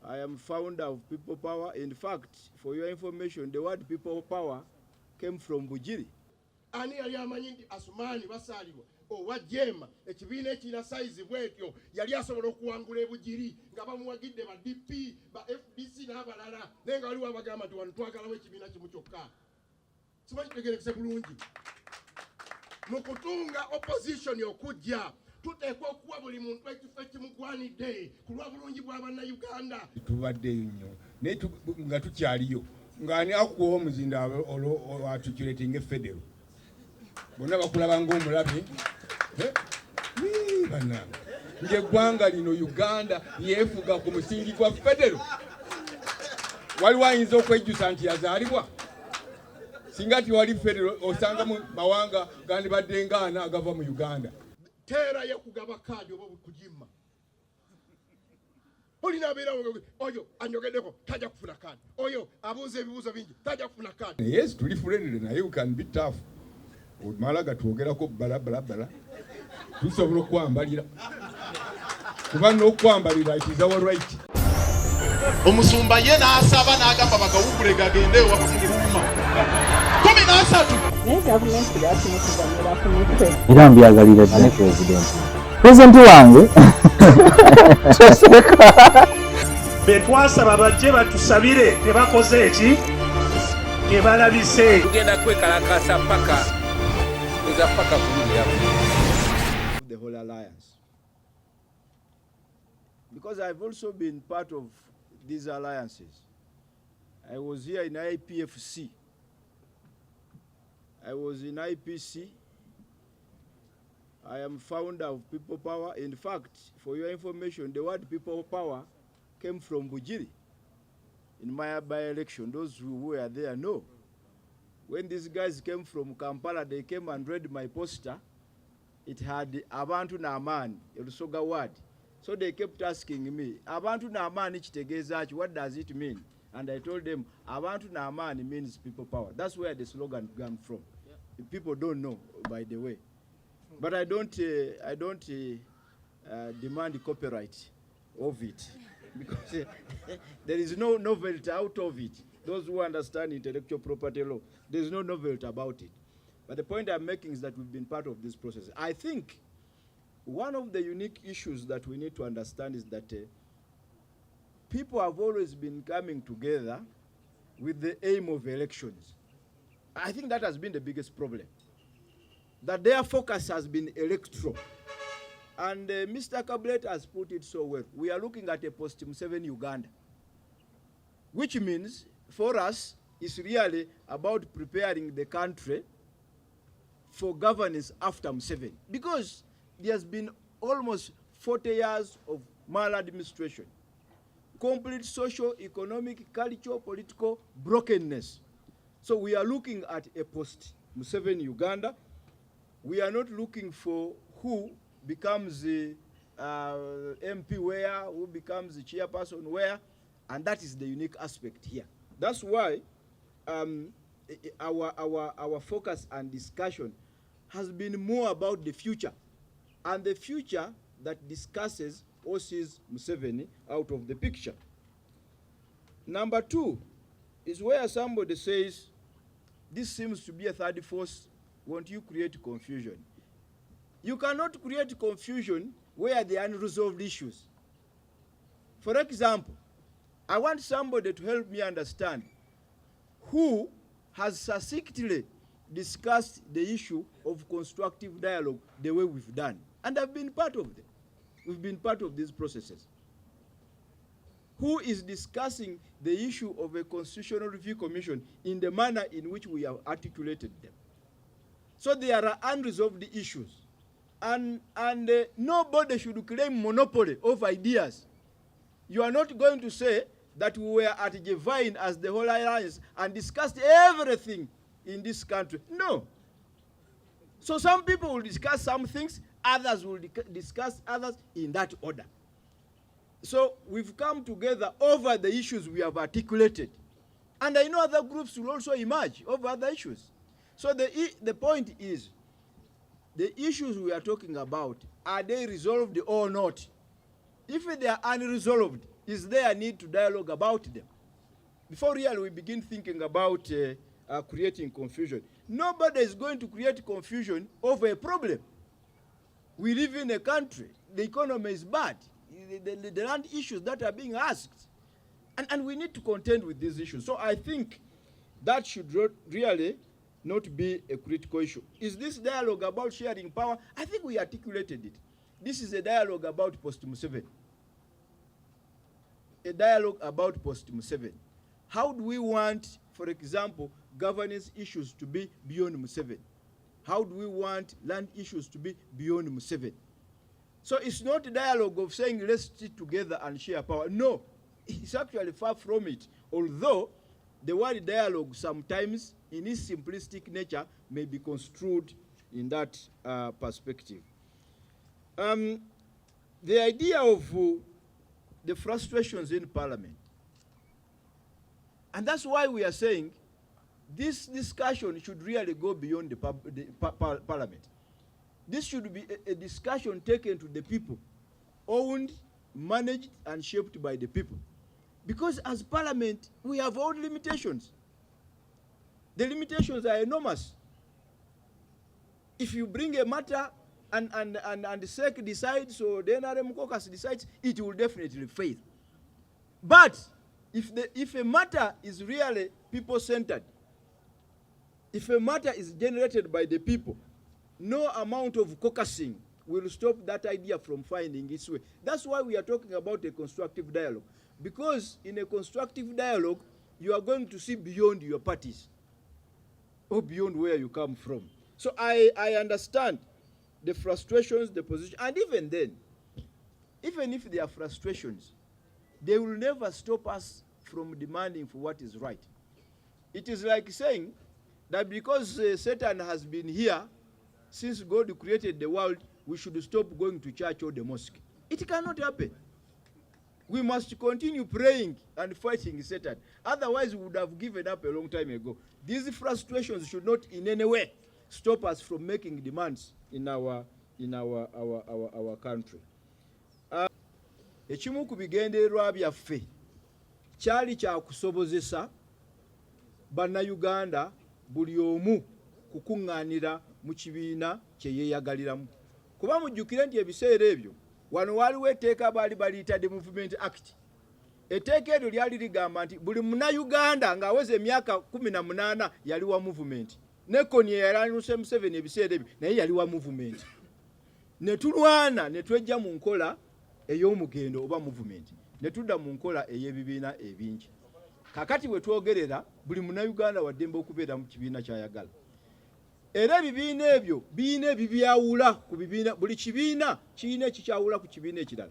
I am founder of People Power. In fact, for your information, the word People Power came from Bujiri. Ani yali amanyi nti Asumani Basalirwa owa Jema ekibiina ekirina size bwetyo yali asobola okuwangula e Bujiri nga bamuwagidde ba DP ba FDC n'abalala naye nga waliwo abagamba nti wano twagalawo ekibiina kimu kyokka. Simanyi kitegerekese bulungi. Mu kutunga opposition okujja tuteekwa okuwa buli muntu ekifo ekimugwanidde ku lwa bulungi bwa bannayuganda. Tubaddeyo nnyo naye nga tukyaliyo ng'ani akuwa omuzinda atukiratinga federo bonna bakulaba ng'omulabe bannange ng'eggwanga lino Uganda yeefuga ku musingi gwa federo. Waliwo ayinza okwejjusa nti yazaalibwa singa tiwali federo osanga mu mawanga gandibadde ngaana agava mu Uganda. Teera yakugaba kaadi oba kugimma. Olina abeera oyo anyogeddeko tajja kufuna kaadi. Oyo abuuza ebibuuzo bingi tajja kufuna kaadi. Yes, tuli friendly naye you can be tough. Omala gatwogerako bala tusobola okwambalira. Kuba n'okwambalira it is our right. Omusumba ye n'asaba n'agamba bagawugule gagende ewakumuluma. 13. Era mbyagalira ne President wange betwasaba bajje batusabire tebakoze eki tebalabise tugenda kwekalakasa paka eza paka kulira the whole alliance, because I've also been part of these alliances. I was here in IPFC, I was in IPC, I am founder of People Power. In fact, for your information, the word People Power came from Bujiri. In my by-election, those who were there know. When these guys came from Kampala, they came and read my poster. It had Abantu Naaman, a Lusoga word. So they kept asking me, Abantu Naaman ichitegezachi, what does it mean? And I told them, Abantu Naaman means People Power. That's where the slogan came from. Yeah. People don't know, by the way. But I don't demand copyright of it, because there is no novelty out of it. Those who understand intellectual property law, there is no novelty about it. But the point I'm making is that we've been part of this process. I think one of the unique issues that we need to understand is that people have always been coming together with the aim of elections. I think that has been the biggest problem, that their focus has been electoral. And Mr. Kablet has put it so well. We are looking at a post-Museveni Uganda, which means for us it's really about preparing the country for governance after Museveni, because there has been almost 40 years of maladministration, complete social, economic, cultural, political brokenness. So we are looking at a post-Museveni Uganda. We are not looking for who becomes the MP where, who becomes the chairperson where, and that is the unique aspect here. That's why our focus and discussion has been more about the future, and the future that discusses or sees Museveni out of the picture. Number two is where somebody says, this seems to be a third force, won't you create confusion? You cannot create confusion where there are unresolved issues. For example, I want somebody to help me understand who has succinctly discussed the issue of constructive dialogue the way we've done. And I've been part of them. We've been part of these processes. Who is discussing the issue of a constitutional review commission in the manner in which we have articulated them? So there are unresolved issues. And nobody should claim monopoly of ideas. You are not going to say that we were at Jevine as the whole alliance and discussed everything in this country. No. So some people will discuss some things, others will discuss others in that order. So we've come together over the issues we have articulated. And I know other groups will also emerge over other issues. So the point is, the issues we are talking about, are they resolved or not? If they are unresolved, is there a need to dialogue about them? Before really we begin thinking about creating confusion. Nobody is going to create confusion over a problem. We live in a country, the economy is bad, the land issues that are being asked, and we need to contend with these issues. So I think that should really not be a critical issue. Is this dialogue about sharing power? I think we articulated it. This is a dialogue about post-Museveni. A dialogue about post-Museveni. How do we want, for example, governance issues to be beyond Museveni? How do we want land issues to be beyond Museveni? So it's not a dialogue of saying let's sit together and share power. No, it's actually far from it. Although the word dialogue sometimes in its simplistic nature may be construed in that perspective. The idea of the frustrations in Parliament, and that's why we are saying this discussion should really go beyond the Parliament. This should be a discussion taken to the people, owned, managed, and shaped by the people. Because as Parliament, we have our own limitations. The limitations are enormous. If you bring a matter and the SEC decides or the NRM caucus decides, it will definitely fail. But if a matter is really people-centered, if a matter is generated by the people, no amount of caucusing will stop that idea from finding its way. That's why we are talking about a constructive dialogue. Because in a constructive dialogue, you are going to see beyond your parties or beyond where you come from. So I understand the frustrations, the position, and even then, even if there are frustrations, they will never stop us from demanding for what is right. It is like saying that because Satan has been here since God created the world, we should stop going to church or the mosque. It cannot happen. We must continue praying and fighting Satan. Otherwise, we would have given up a long time ago. These frustrations should not in any way stop us from making demands in our country. Ekimu ku bigendererwa byaffe kyali kya kusobozesa bannayuganda buli omu kukuŋŋaanira mu kibiina kye yeeyagaliramu. Kuba mujjukire nti ebiseera ebyo wano waliwo etteeka baali baliyita the Movement Act. Etteeka eryo lyali ligamba nti buli munnayuganda ng'aweza emyaka 18 yali wa movement. Ne Kony eyalwanyisa Museveni ebiseera ebyo naye yali wa movement. Ne tulwana ne twejja mu nkola ey'omugendo oba movement. Ne tudda mu nkola ey'ebibiina ebingi. Kakati we twogerera buli munnayuganda wa ddembe okubeera mu kibiina ky'ayagala. Era ebibiina ebyo biina ebibyawula ku bibiina, buli kibiina kirina ekikyawula ku kibiina ekirala.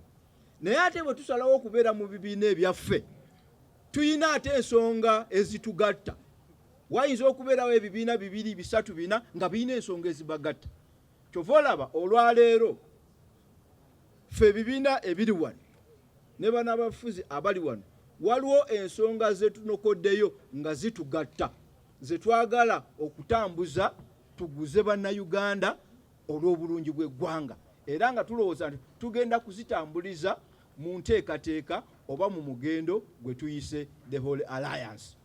Naye ate bwe tusalawo okubeera mu bibiina ebyaffe, tuyina ate ensonga ezitugatta. Wayinza okubeerawo ebibiina 2, 3, 4 nga birina ensonga ezibagatta. Kyova olaba olwaleero ffe ebibiina ebiri wano ne bannabafuzi abali wano waliwo ensonga zetunokoddeyo nga zitugatta, ze twagala okutambuza tuguze bannayuganda olw'obulungi bw'eggwanga, era nga tulowooza nti tugenda kuzitambuliza mu nteekateeka oba mu mugendo gwe tuyise the whole alliance.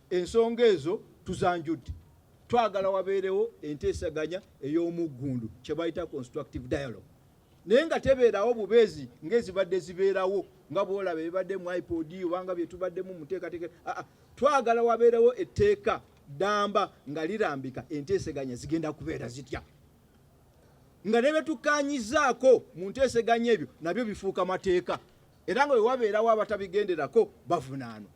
Ensonga ezo tuzanjudde. Twagala wabeerewo enteesaganya ey'omuggundu kye bayita constructive dialogue. Naye nga tebeerawo bubeezi ng'ezibadde zibeerawo nga bw'olaba ebibadde mu iPod obanga bye tubaddemu mu nteekateeka. Twagala wabeerewo etteeka damba nga lirambika enteeseganya zigenda kubeera zitya. Nga ne bye tukkaanyizaako mu nteeseganya ebyo nabyo bifuuka mateeka. Era nga bwe wabeerawo abatabigenderako bavunaanwa.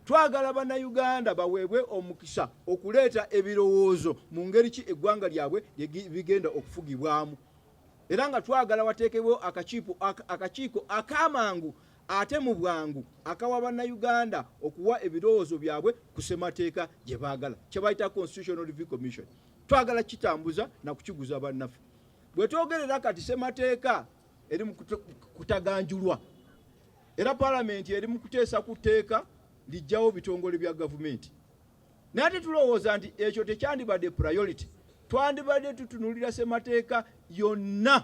Twagala bannayuganda baweebwe omukisa okuleeta ebirowoozo mu ngeri ki eggwanga lyabwe bigenda okufugibwamu. Era nga twagala wateekebwewo akakiiko ak'amangu ate mu bwangu akawa bannayuganda okuwa ebirowoozo byabwe ku ssemateeka gye baagala, kye bayita Constitutional Review Commission. Twagala kitambuza na kukiguza bannaffe. Bwe twogerera kati ssemateeka eri mu kutaganjulwa, era Parliament eri mu kuteesa ku tteeka lijjawo bitongole bya gavumenti. Naye ate tulowooza nti ekyo tekyandibadde priority. Twandibadde tutunulira ssemateeka yonna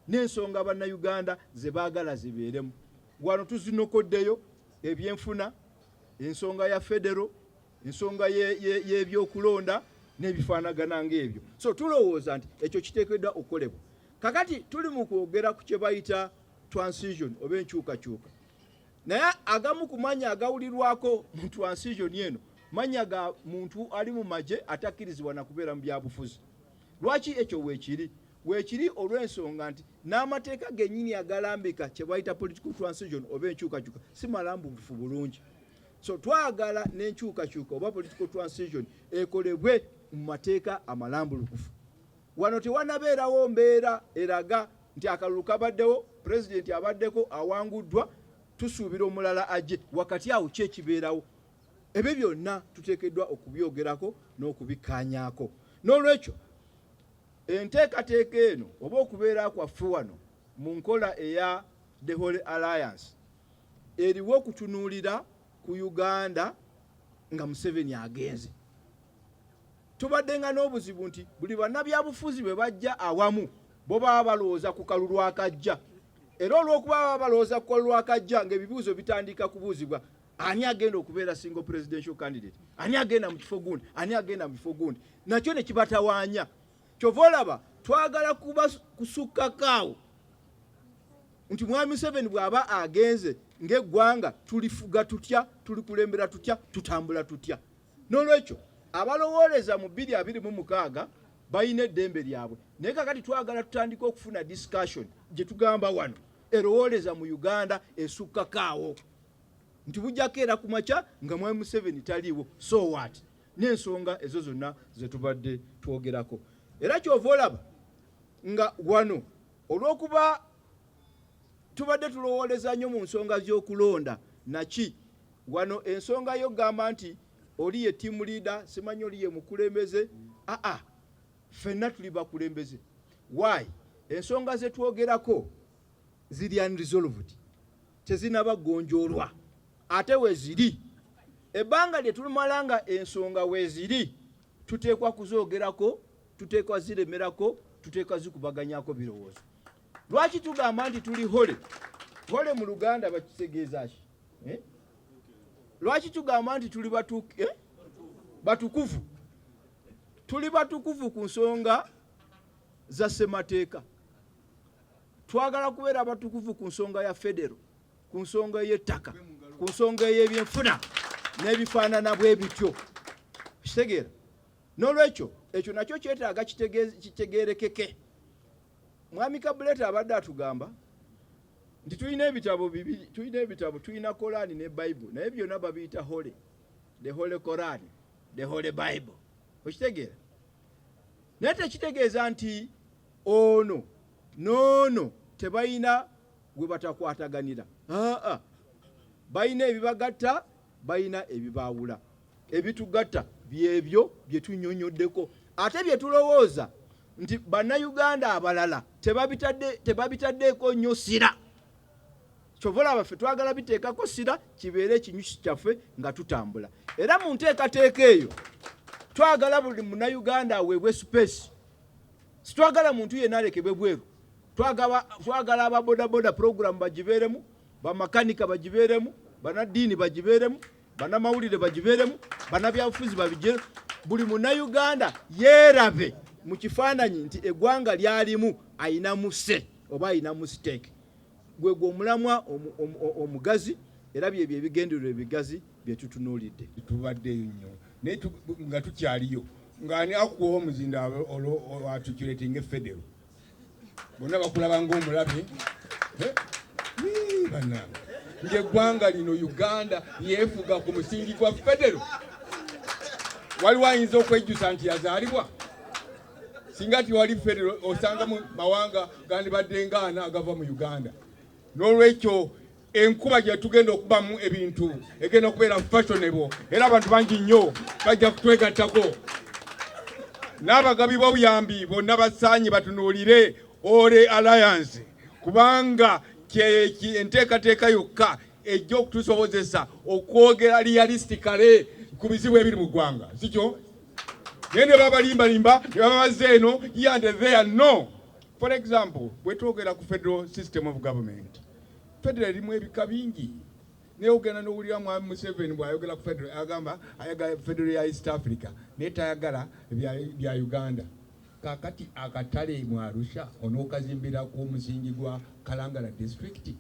n'ensonga bannayuganda ze baagala zibeeremu. wano tuzinokoddeyo ebyenfuna, ensonga ya federal, ensonga y'ebyokulonda n'ebifaanagana ng'ebyo. So tulowooza nti ekyo kiteekeddwa okukolebwa. Kakati tuli mu kwogera ku kye bayita transition oba enkyukakyuka. Naye agamu ku manya agawulirwako mu transition eno manya ga muntu ali mu magye atakkirizibwa na kubeera mu byabufuzi. Lwaki ekyo weekiri? Weekiri olw'ensonga nti n'amateeka gennyini agalambika kye bayita political transition oba enkyukakyuka si malambuufu bulungi. So twagala n'enkyukakyuka oba political transition ekolebwe mu mateeka amalambulukufu. Wano tewanabeerawo mbeera eraga nti akalulu kabaddewo, pulezidenti abaddeko awanguddwa, tusuubira omulala ajje, wakati awo ki ekibeerawo. Ebyo byonna tuteekeddwa okubyogerako n'okubikkaanyaako. N'olwekyo enteekateeka eno oba okubeera kwaffe wano mu nkola eya the Whole Alliance eriwo okutunuulira ku Uganda nga Museveni agenze. Tubadde nga n'obuzibu nti buli bannabyabufuzi bwe bajja awamu bo baba balowooza ku kalulu akajja. Era olw'okuba baba balowooza ku kalulu akajja ng'ebibuuzo bitandika kubuuzibwa, ani agenda okubeera single presidential candidate, ani agenda mu kifo gundi, ani agenda mu kifo gundi, nakyo ne kibatawaanya. Kyova olaba twagala kuba kusukkakaawo nti Mwami Museveni bw'aba agenze ng'eggwanga tulifuga tutya, tulikulembera tutya, tutambula tutya. N'olwekyo abalowooleza mu 2026 balina eddembe lyabwe. Naye kakati twagala tutandika okufuna discussion gye tugamba wano erowooleza mu Uganda esukkakaawo nti bujjako era ku makya nga Mwami Museveni taliiwo, so what? N'ensonga ezo zonna ze tubadde twogerako. Era kyova olaba nga wano olw'okuba tubadde tulowooleza nnyo mu nsonga z'okulonda naki wano ensonga yo gamba nti oli ye team leader, simanyi oli ye mukulembeze. Ffenna tuli bakulembeze. Why? Ensonga ze twogerako ziri unresolved, tezinaba gonjoolwa. Ate weeziri ebbanga lye tulumala nga ensonga weeziri tuteekwa kuzoogerako, tuteekwa ziremerako, tuteekwa zikubaganyako birowoozo. Lwaki tugamba nti tuli hole? Hole mu Luganda bakitegeeza ki? Lwaki tugamba nti tuli batukuvu? Tuli batukuvu ku nsonga za ssemateeka. Twagala kubeera batukuvu ku nsonga ya federo, ku nsonga y'ettaka, ku nsonga y'ebyenfuna n'ebifaanana bwe bityo. Kitegeera? N'olwekyo ekyo nakyo kyetaaga kitegeerekeke. Mwami Kabuleta abadde atugamba nti tulina ebitabo bibiri, tulina ebitabo, tulina Korani ne Bible, naye byonna babiyita hole. The Holy Quran, the Holy Bible. Okitegeera? Naye tekitegeeza nti ono noono tebalina gwe batakwataganira. Balina ebibagatta, balina ebibaawula. Ebitugatta byebyo bye tunnyonnyoddeko. Ate bye tulowooza nti bannayuganda abalala tebabitaddeeko nnyo sira. Kyova olaba ffe twagala biteekako sira kibeere ekinyusi kyaffe nga tutambula. Era mu nteekateeka eyo twagala buli munnayuganda aweebwe space. Sitwagala muntu yenna alekebwe bweru. Twagala ababodaboda program bagibeeremu, bamakanika bagibeeremu, bannaddiini bagibeeremu, bannamawulire bagibeeremu, bannabyabufuzi babigeremu. Buli munnayuganda yeerabe mu kifaananyi nti eggwanga lyalimu ayinamu se oba ayinamu stake. Gwe omulamwa omugazi era byebyo ebigendererwa ebigazi bye tutunuulidde. Tubaddeyo nnyo naye nga tukyaliyo ng'ani akuwa omuzinda atucuratinga federo bonna bakulaba ng'omulabe bannange ng'eggwanga lino Uganda yeefuga ku musingi gwa federo. Waliwo ayinza okwejjusa nti yazaalibwa singa tiwali federo osanga mu mawanga gandibadde ngaana agava mu Uganda. N'olwekyo enkuba gye tugenda okubamu ebintu egenda okubeera fashionable era abantu bangi nnyo bajja kutwegattako. N'abagabi b'obuyambi bonna basaanye batunuulire Whole Alliance kubanga enteekateeka yokka ejja okutusobozesa okwogera realistically ku bizibu ebiri mu ggwanga. Sikyo? Naye ne babalimbalimba ne babaze eno here and there. No. For example, bwe twogera ku federal system of government, federal erimu ebika bingi naye ogenda n'owulira mwami Museveni bw'ayogera ku federal agamba ayagala federal ya East Africa naye tayagala bya Uganda. Kakati akatale mu Arusha onookazimbira ku musingi gwa Kalangala district.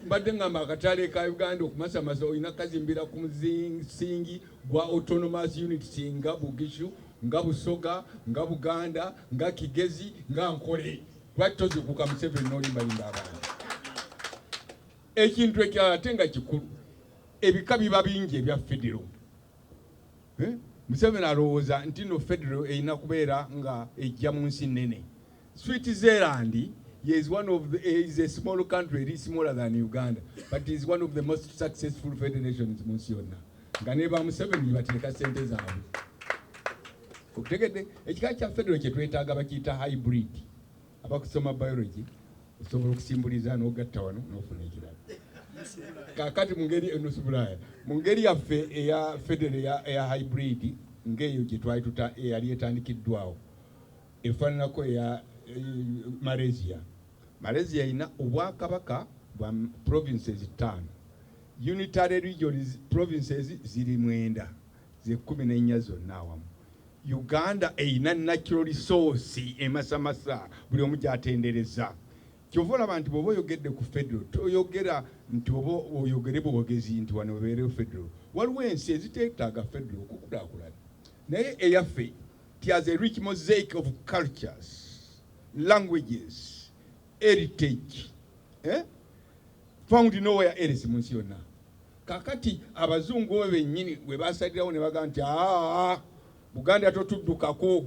Mbadde ngamba akatale ka Uganda okumasamasa olina kazimbira ku musingi gwa autonomous units nga Bugishu, nga Busoga, nga Buganda, nga Kigezi, nga Nkole. Lwakitozikuka Museveni n'olimbalimba abantu. Ekintu ekirala ate nga kikulu, ebika biba bingi ebya federal. Museveni alowooza nti no federal erina kubeera nga ejja mu nsi nnene. Switzerland is is a small country, it is smaller than Uganda, but it is one of the most successful federations mu nsi yonna. Nga ne ba Museveni bateeka ssente zaabwe. Okutegedde ekika kya federal kye twetaaga bakiyita hybrid. Abakusoma biology osobola okusimbuliza n'ogatta wano n'ofuna ekirala. Kakati mu ngeri yaffe eya federal eya hybrid ng'eyo gye twali eyali etandikiddwawo efaananako eya Malaysia. Malaysia erina obwakabaka bwa provinces 5. Unitary regions provinces ziri 9, ze 14 zonna awamu. Uganda erina natural resource emasamasa buli omu gy'atendereza. Kyova olaba nti bw'oba oyogedde ku federal toyogera nti oba oyogere bwogezi nti wano obeerewo federal. Waliwo ensi eziteetaaga federal okukulaakulana. Naye eyaffe it has a rich mosaic of cultures, languages, heritage, found nowhere else mu nsi yonna. Kakati abazungu bo bennyini we basalirawo ne bagamba nti Buganda totuddukako,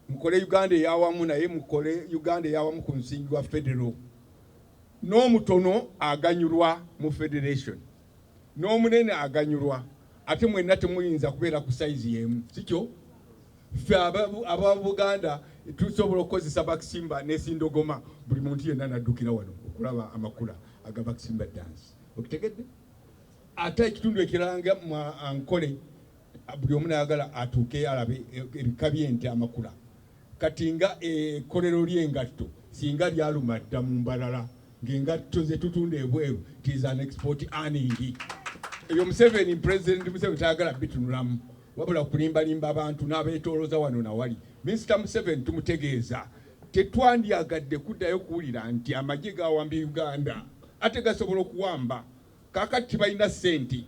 mukole Uganda eyawamu naye mukole Uganda eyawamu ku nsingi gwa federal. N'omutono aganyulwa mu federation, n'omunene aganyulwa, ate mwenna temuyinza kubeera ku size y'emu. Sikyo ffe aba Buganda tusobola okukozesa bakisimba n'esindogoma, buli muntu yenna naddukira wano okulaba amakula aga bakisimba dance. Okutegedde ate ekitundu ekiranga mu Ankole buli omu nayagala atuuke alabe ebika by'ente amakula. Kati nga ekkolero ly'engatto singa lyaluma dda mu mbalala ng'engatto ze tutunda ebweru it is an export earning. Ebyo Museveni President Museveni tayagala bitunulamu wabula kulimbalimba abantu n'abeetoolooza wano nawali. Mr. Museveni tumutegeeza tetwandyagadde kuddayo kuwulira nti amagye gawambye Uganda ate gasobola okuwamba. Kakati balina ssente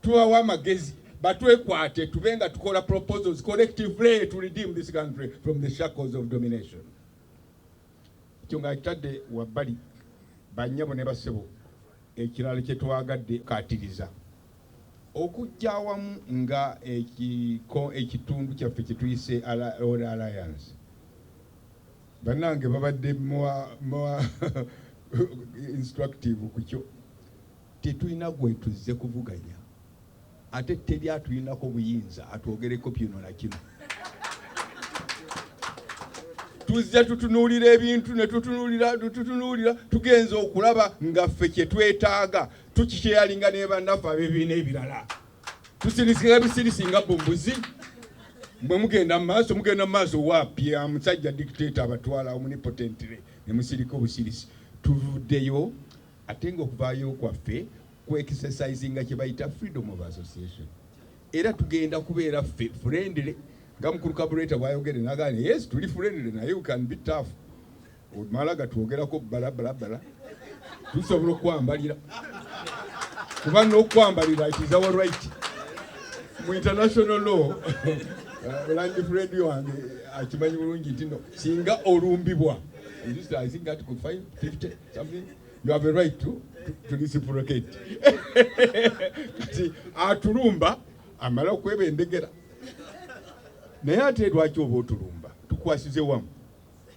tubawa amagezi batwekwate tubenga tukola proposals collectively to redeem this country from the shackles of domination. Kyonga kitadde wabbali bannyabo ne basebo ekirala kye twagadde katiriza okujja awamu nga ekitundu kyaffe kye tuyise All Alliance. Bannange babadde instructive ku kyo. Tetulina gwe tuzze kuvuganya ate teri atulinako buyinza atwogereko kino na kino. Tuzze tutunuulira ebintu ne tutunuulira tugenza okulaba nga ffe kye twetaaga tukikyeyalinga ne bannaffe ab'ebibiina ebirala. Tusirisinga bisirisinga bumbuzi mwe mugenda mu maaso waapi omusajja dictator abatwala omnipotently ne musirika obusirisi. Tuvuddeyo ate ng'okuvaayo kwaffe exercising kye bayita freedom of association. Era tugenda kubeera ffe friendly nga mukulu Kabuleta bwayogere nagane yes tuli friendly naye you can be tough. Omala gatwogerako bala tusobola okwambalira kuba n'okwambalira it is our right mu international law. Land friend wange akimanyi bulungi nti no singa olumbibwa I think Article 550 something you have a right to reciprocate. Kati atulumba amala okweba endegera naye ate lwaki oba otulumba tukwasize wamu.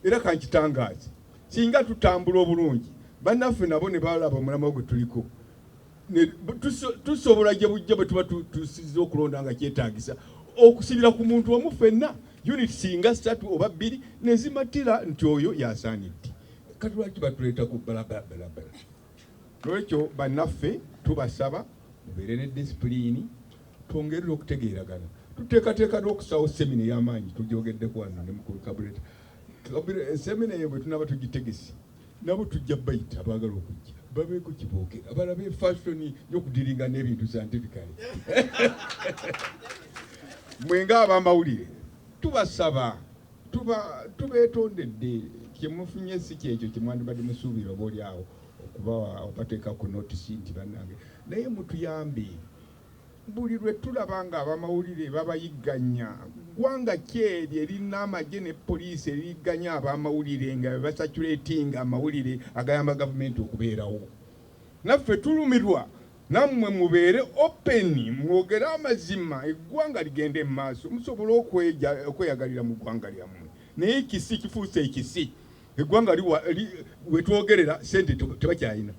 Era kankitangaazi singa tutambula obulungi bannaffe nabo ne balaba omulama gwe tuliko tusobola gye bujja bwe tuba tusize okulonda nga kyetaagisa okusibira ku muntu omu ffenna unit singa 3 oba 2 ne zimatira nti oyo yasaanidde. Kati lwaki batuleeta ku balabala. Lwekyo bannaffe tubasaba mubeere ne disipulini twongerere okutegeeragana. Tuteekateeka n'okusawo semina ey'amaanyi tugyogeddeko wano ne mukulu Kabuleta. Semina eyo bwe tunaba tugitegesi nabo tujja bayita abaagala okujja babeeko kibooke abalabe fashion y'okudiringa n'ebintu scientifically mwenga abamawulire tubasaba tubeetondedde kyemufunye si kyekyo kyemwandibadde musuubira oba oli awo okuba obateekako notisi nti bannange naye mutuyambe buli lwe tulaba nga abamawulire babayigganya ggwanga kyeri erina amagye ne poliisi eriyigganya abamawulire nga basaculatinga amawulire agayamba gavumenti okubeerawo naffe tulumirwa nammwe mubeere openi mwogere amazima eggwanga ligende mu maaso musobole okweyagalira mu ggwanga lyammwe naye ekisi kifuuse ekisi eggwanga wetwogerera sente tebakyayina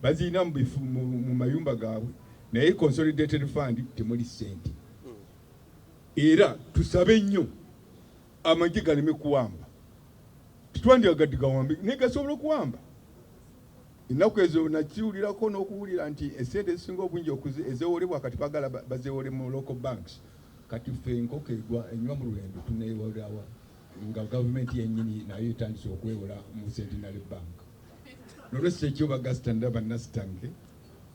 baziyina mu mayumba gaabwe naye consolidated fund temuli sente era tusabe nnyo amagye galeme kuwamba titwandyagadde gawambe naye gasobola okuwamba ennaku ezo nakiwulirako n'okuwulira nti esente ezisinga obungi ezeewolebwa kati bagala bazeewole mu local banks kati ffe enkoko enywa mu lwendo tuneewolawa nga gavumenti yennyini nayo etandise okwewola mu centenary bank nolwekyo ekyoba gasitanda bannasitange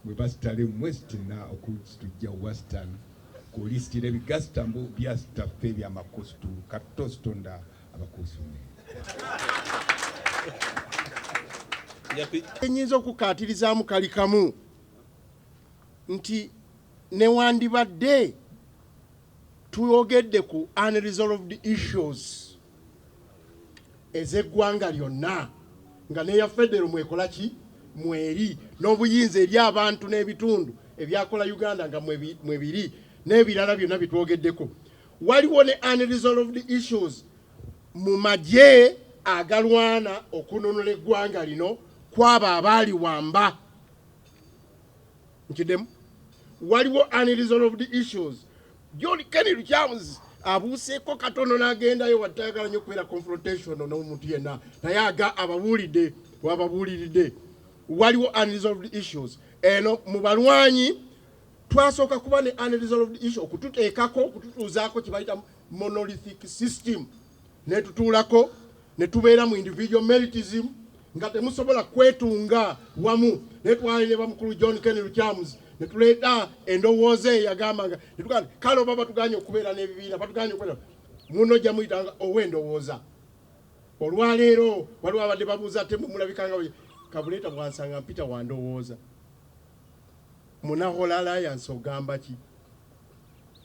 bwe basitale mwesitina okutujja western kulisitira ebigastambo byasitaffe ebyamakostu katositonda abakusume enyinza okukaatirizaamu kali kamu nti newandibadde tuyogedde ku unresolved issues ez'eggwanga lyonna nga neya federo mwekola ki mweri n'obuyinza eri abantu n'ebitundu ebyakola Uganda nga mwebiri n'ebirala byonna bitwogeddeko waliwo ne unresolved issues mu magye agalwana okununula eggwanga lino kwaba abaali wamba nkidemu waliwo unresolved issues John Kennedy Lukyamuzi abuuseeko katono n'agendayo watayagala nnyo okubeera confrontation n'omuntu yenna naye ababuulidde wababuuliridde waliwo unresolved issues eno mu balwanyi twasooka kuba ne unresolved issue okututeekako okututuuzaako kibayita monolithic system netutuulako ne tubeera mu individual meritism nga temusobola kwetunga wamu netwali ne bamukulu John Kennedy Lukyamuzi ne tuleeta endowooza eyagambanga netugamba kale oba batuganye okubeera n'ebibiina batuganye okubeera muno gya muyitanga ow'endowooza olwaleero waliwo abadde babuuza temumulabikanga Kabuleeta bwansanga mpita wandowooza munahola alliance ogamba ki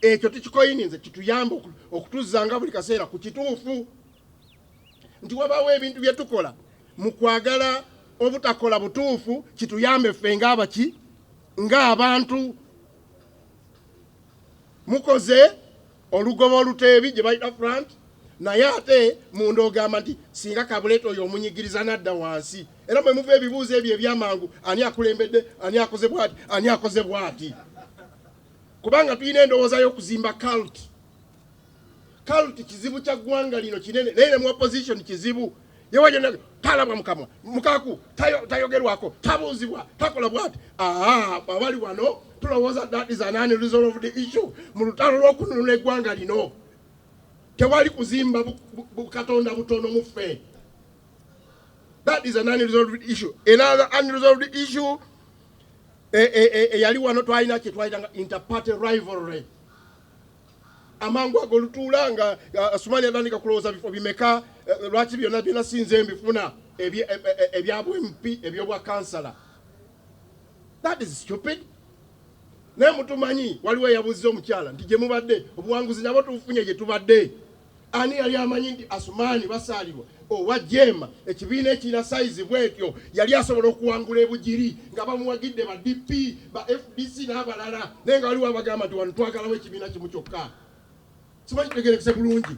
ekyo tekikoyininze kituyamba okutuzanga buli kaseera ku kituufu nti wabaawo ebintu bye tukola mu kwagala obutakola butuufu kituyambe ffe ng'abaki ng'abantu mukoze olugoba oluteebi gye bayita front naye ate munda ogamba nti singa Kabuleeta oyo omunyigiriza nadda wansi era mwe muva ebibuuzo ebyo ebyamangu ani akulembedde ani akoze bwati ani akoze bwati kubanga tulina endowooza y'okuzimba cult kizibu kya ggwanga lino kinene naye ne mu opposition kizibu yewaje talabwa mukamwa mukaku tayogerwako tabuuzibwa takola bwati abali wano tulowooza that is an unresolved issue mu lutalo lw'okununula eggwanga lino tewali kuzimba bukatonda butono mu ffe. That is an unresolved issue. Another unresolved issue yali wano twalina kye twayitanga interparty rivalry. Amangu agolutula nga Asumani atandika kulowooza bifo bimeka lwaki byonna sinze mbifuna ebyabwa MP ebyobwa kansala. That is stupid. Naye mutumanyi waliwo yabuuziza omukyala nti gye mubadde obuwanguzi nabo tufunye gye tubadde ani yali amanyi nti Asumani Basalirwa owa Jema ekibiina ekirina sayizi bwetyo yali asobola okuwangula ebugiri nga bamuwagidde ba DP ba FDC n'abalala naye nga waliwo abagamba nti wano twagalawo ekibiina kimu kyokka. Simanyi kitegerekese bulungi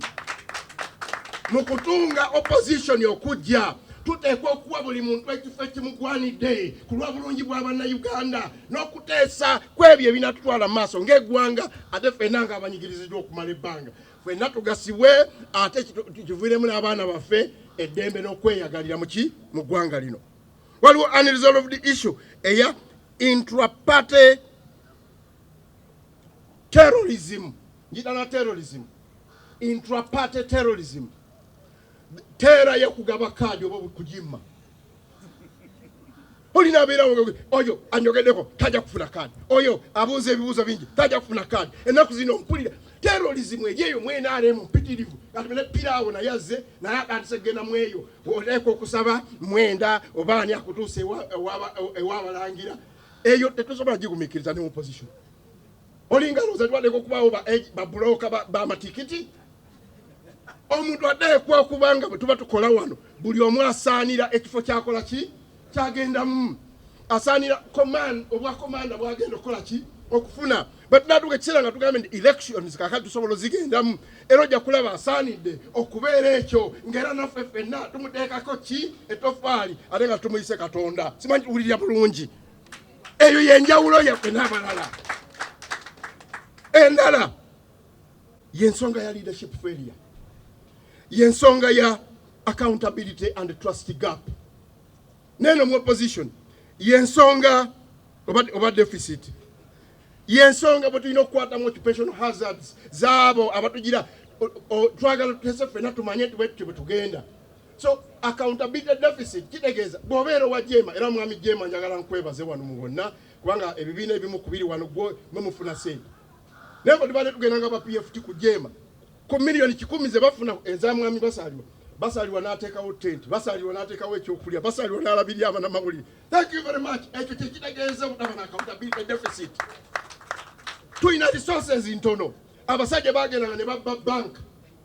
mu kutunga opposition okujja tuteekwa okuwa buli muntu ekifo ekimugwanidde ku lwa bulungi bwa bannayuganda n'okuteesa kwebyo ebinatutwala mu maaso ng'eggwanga ate ffenna nga abanyigiriziddwa okumala ebbanga ffenna tugasibwe ate kivuiremu n'abaana baffe eddembe n'okweyagalira mu ggwanga lino. Waliwo unresolved issue eya intraparty terrorism. Njitana terrorism, intraparty terrorism. Tera ya kugaba kaadi oba kujima. olina abeera oyo anyogeddeko tajja kufuna kaadi, oyo abuuza ebibuuzo bingi tajja kufuna kaadi. Ennaku zino mpulira terrorism ejeyo mwenare mpitirivu katumene piraawo naye azze naye atandise kugenda mu eyo oleka okusaba mwenda obaani akutuusa ewabalangira eyo tetusobola gigumiikiriza ne mu position. Olinga looza twaddeko okubaawo babulooka b'amatikiti. Omuntu addekwa okuba nga bwe tuba tukola wano buli omu asaanira ekifo kyakola ki kyagendamu, asaanira obwakomanda bwagenda okukola ki okufuna. Batudatuka ekiseera nga tugamba nti elections kakati tusobola ozigendamu era ojja kulaba asaanidde okubeera ekyo ng'era naffe ffenna tumuteekako ki etoffaali ate nga tumuyise Katonda. Simanyi tuwulirira bulungi. Eyo yenjawulo yaffe n'abalala. Endala yensonga ya leadership failure, yensonga ya accountability and trust gap. Neno mu opposition yensonga oba deficit, yensonga bwe tulina okukwata mu occupational hazards zaabo abatugira twagala tutese ffenna tumanye bwe tugenda. So accountability deficit kitegeeza bw'obeera owa Jema, era mwami Jema njagala nkwebaze wano mu bonna kubanga ebibiina ebimu kubiri wano gwe mufuna sente. Nembo tubadde tugenda nga ba PFT ku Jema ku milioni 10 ze bafuna eza mwami Basalirwa n'ateekawo tent, Basalirwa n'ateekawo ekyokulya, Basalirwa n'alabirira abaana mawulire. Thank you very much. Ekyo kitegeeza obutaba na accountability deficit. Tulina resources ntono. Abasajja bagendanga ne babba bank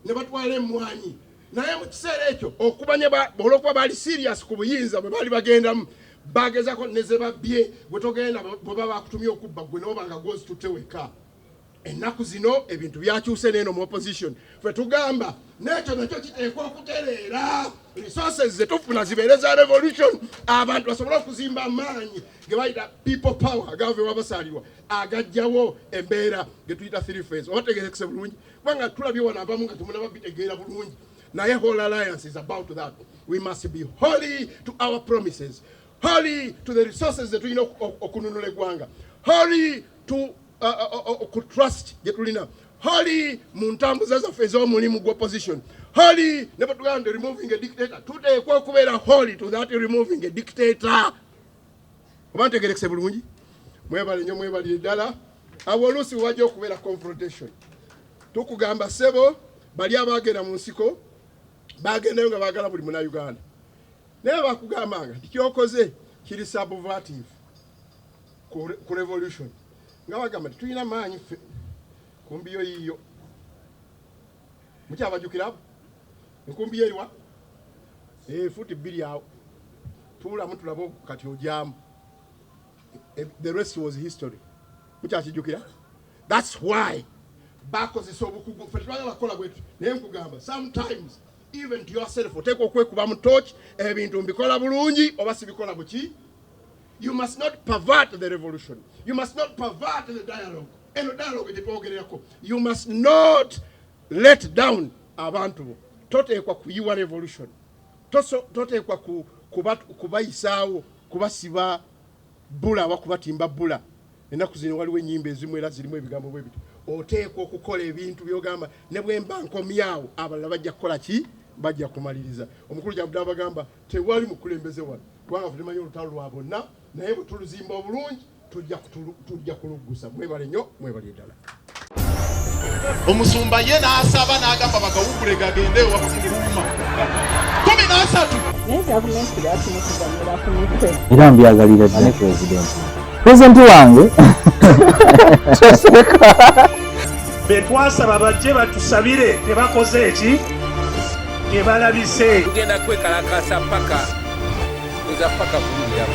ne batwala emmwanyi. Naye mu kiseera ekyo okubanya olwokuba baali serious ku buyinza bwe baali bagendamu bagezako ne ze babbye bwe togenda bwe baba bakutumye okubba gwe n'oba nga gozi tuteweka. Ennaku zino ebintu byakyuse n'eno mu opposition. Ffe tugamba n'ekyo nakyo kiteekwa okutereera. Resources ze tufuna zibeere za revolution, abantu basobole okuzimba amaanyi ge bayita people power agava ewa Basalirwa agajjawo embeera ge tuyita 3 phase. Obategerekese bulungi kubanga tulabye wano abamu nga temunaba bitegeera bulungi. Naye whole alliance is about that. We must be holy to our promises, holy to the resources that we know okununula eggwanga, holy to trust getulina, holy mu ntambuza zaffe ez'omulimu gwa opposition, holy ne batugamba removing a dictator. Tuteekwa okubeera holy to that removing a dictator. Oba ntegerekese bulungi? Mwebale nnyo, mwebalire ddala. Awo oluusi wajja okubeera confrontation. Tukugamba ssebo bali abaagenda mu nsiko bagendayo nga baagala buli Munnayuganda. Naye bakugambanga nti kyokoze kiri subvertive ku revolution. Nga bagamba nti tulina maanyi ffe kumbi yo yiyo. Mukyabajjukira enkumbi yo eriwa? Futi 2 awo. Tuulamu tulaba kati ojaamu. The rest was history. Mukyakijjukira? That's why bakozesa obukugu ffe tebagala kukola bwetu. Naye nkugamba sometimes even to yourself oteekwa okwekuba mu torch ebintu mbikola bulungi oba sibikola buki. You must not pervert the revolution. You must not pervert the dialogue. Eno dialogue gyetwogererako. You must not let down abantu. Toteekwa kuyiwa revolution. Toteekwa kubayisaawo, kubasiba bula oba kubatimba bula. Ennaku zino waliwo ennyimba ezimu era zirimu ebigambo bwe biti. Oteekwa okukola ebintu by'ogamba ne bwe mba nkomyawo abalala bajja kukola ki? Bajja kumaliriza. Omukulu Jabudde abagamba tewali mukulembeze wano kubanga tumanyi olutalo lwa bonna naye bwe tuluzimba obulungi tujja kuluggusa. Mwebale nnyo, mwebale ddala. Omusumba ye n'asaba n'agamba bagawugule gagende ewa kumuluma 13 era mbyagalira ddala pulezidenti wange betwasaba bajje batusabire tebakoze eki tebalabise tugenda kwekalakasa paka eza paka bulya